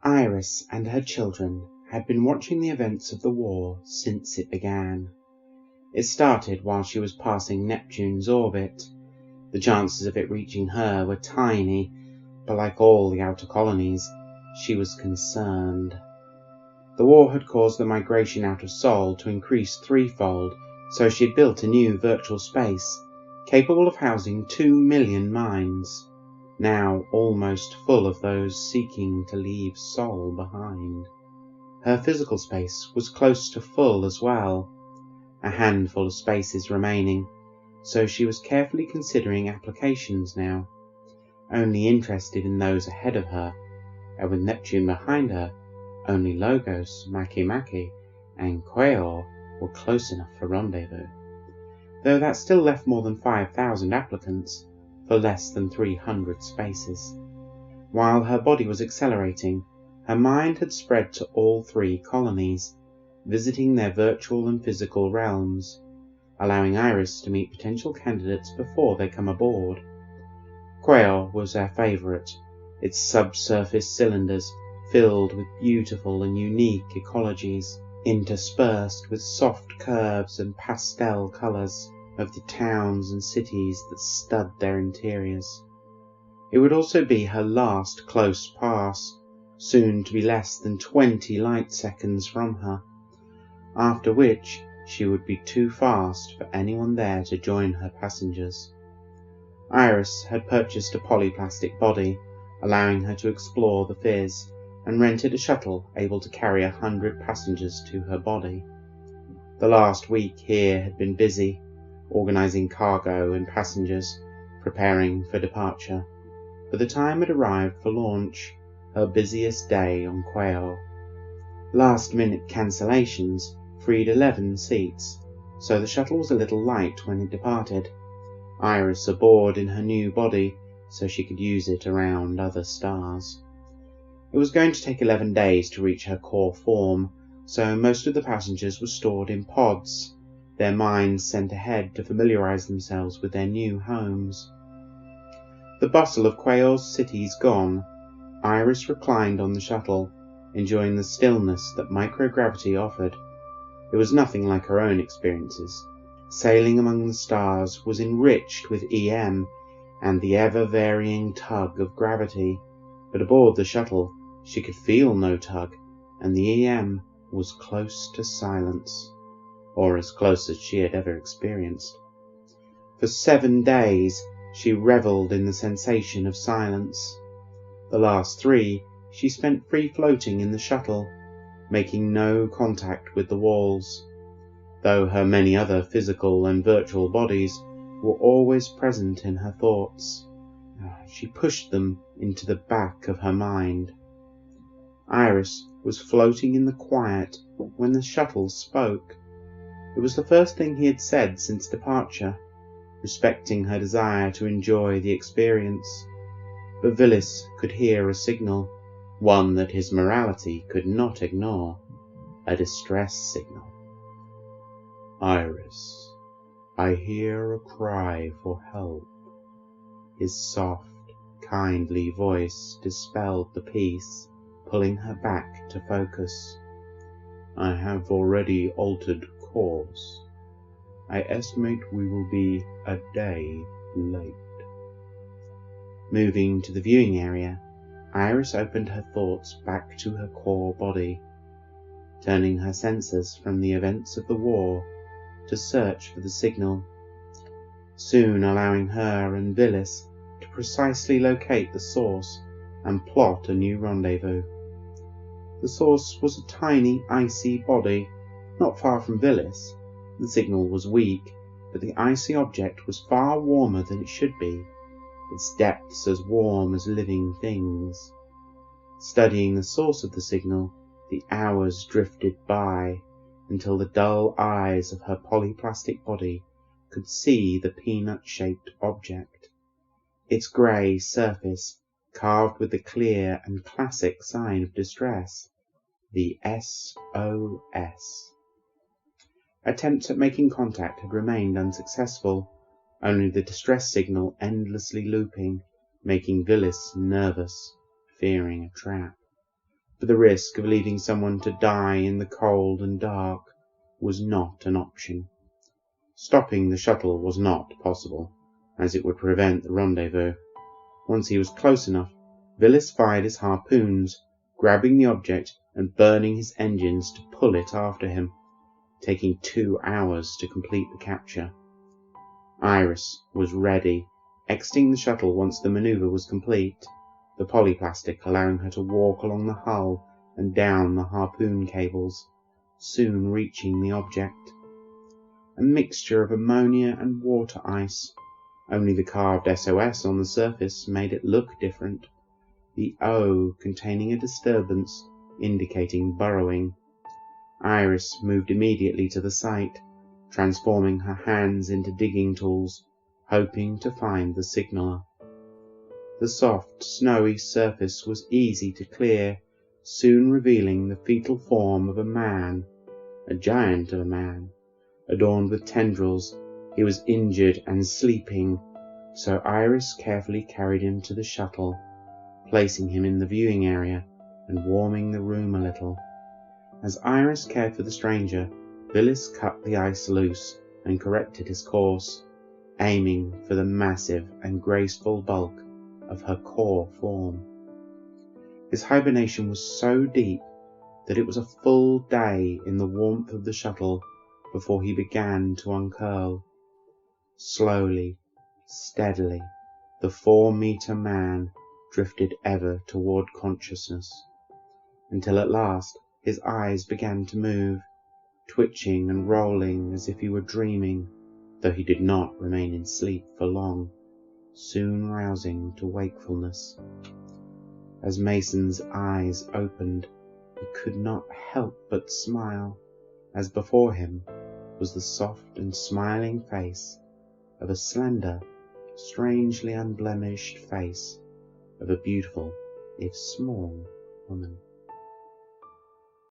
Iris and her children had been watching the events of the war since it began. It started while she was passing Neptune's orbit. The chances of it reaching her were tiny, but like all the outer colonies, she was concerned. The war had caused the migration out of Sol to increase threefold, so she had built a new virtual space, capable of housing 2 million minds, now almost full of those seeking to leave Sol behind. Her physical space was close to full as well, a handful of spaces remaining, so she was carefully considering applications now, only interested in those ahead of her, and with Neptune behind her, only Logos, Makemake, and Quail were close enough for rendezvous, though that still left more than 5,000 applicants for less than 300 spaces. While her body was accelerating, her mind had spread to all 3 colonies, visiting their virtual and physical realms, allowing Iris to meet potential candidates before they come aboard. Quail was her favourite, its subsurface cylinders filled with beautiful and unique ecologies, interspersed with soft curves and pastel colours of the towns and cities that stud their interiors. It would also be her last close pass, soon to be less than 20 light seconds from her, after which she would be too fast for anyone there to join her passengers. Iris had purchased a polyplastic body, allowing her to explore the Fizz, and rented a shuttle able to carry 100 passengers to her body. The last week here had been busy, organising cargo and passengers, preparing for departure. But the time had arrived for launch, her busiest day on Quail. Last-minute cancellations freed 11 seats, so the shuttle was a little light when it departed. Iris aboard in her new body, so she could use it around other stars. It was going to take 11 days to reach her core form, so most of the passengers were stored in pods, their minds sent ahead to familiarise themselves with their new homes. The bustle of Quail's cities gone, Iris reclined on the shuttle, enjoying the stillness that microgravity offered. It was nothing like her own experiences. Sailing among the stars was enriched with EM and the ever-varying tug of gravity, but aboard the shuttle she could feel no tug, and the EM was close to silence, or as close as she had ever experienced. For 7 days she revelled in the sensation of silence. The last 3 she spent free-floating in the shuttle, making no contact with the walls, though her many other physical and virtual bodies were always present in her thoughts. She pushed them into the back of her mind. Iris was floating in the quiet when the shuttle spoke. It was the first thing he had said since departure, respecting her desire to enjoy the experience. But Villis could hear a signal, one that his morality could not ignore, a distress signal. "Iris, I hear a cry for help." His soft, kindly voice dispelled the peace, pulling her back to focus. "I have already altered course. I estimate we will be a day late." Moving to the viewing area, Iris opened her thoughts back to her core body, turning her senses from the events of the war to search for the signal, soon allowing her and Villis to precisely locate the source and plot a new rendezvous. The source was a tiny, icy body, not far from Villis. The signal was weak, but the icy object was far warmer than it should be, its depths as warm as living things. Studying the source of the signal, the hours drifted by, until the dull eyes of her polyplastic body could see the peanut-shaped object, its grey surface carved with the clear and classic sign of distress, the SOS. Attempts at making contact had remained unsuccessful, only the distress signal endlessly looping, making Villis nervous, fearing a trap. but the risk of leaving someone to die in the cold and dark was not an option. Stopping the shuttle was not possible, as it would prevent the rendezvous. Once he was close enough, Villis fired his harpoons, grabbing the object and burning his engines to pull it after him, taking 2 hours to complete the capture. Iris was ready, exiting the shuttle once the maneuver was complete, the polyplastic allowing her to walk along the hull and down the harpoon cables, soon reaching the object. A mixture of ammonia and water ice. Only the carved SOS on the surface made it look different, the O containing a disturbance indicating burrowing. Iris moved immediately to the site, transforming her hands into digging tools, hoping to find the signaler. The soft, snowy surface was easy to clear, soon revealing the fetal form of a man, a giant of a man, adorned with tendrils. He was injured and sleeping, so Iris carefully carried him to the shuttle, placing him in the viewing area and warming the room a little. As Iris cared for the stranger, Villis cut the ice loose and corrected his course, aiming for the massive and graceful bulk of her core form. His hibernation was so deep that it was a full day in the warmth of the shuttle before he began to uncurl. Slowly, steadily, the 4-meter man drifted ever toward consciousness, until at last his eyes began to move, twitching and rolling as if he were dreaming, though he did not remain in sleep for long, soon rousing to wakefulness. As Mason's eyes opened, he could not help but smile, as before him was the soft and smiling face of a slender, strangely unblemished face of a beautiful, if small, woman.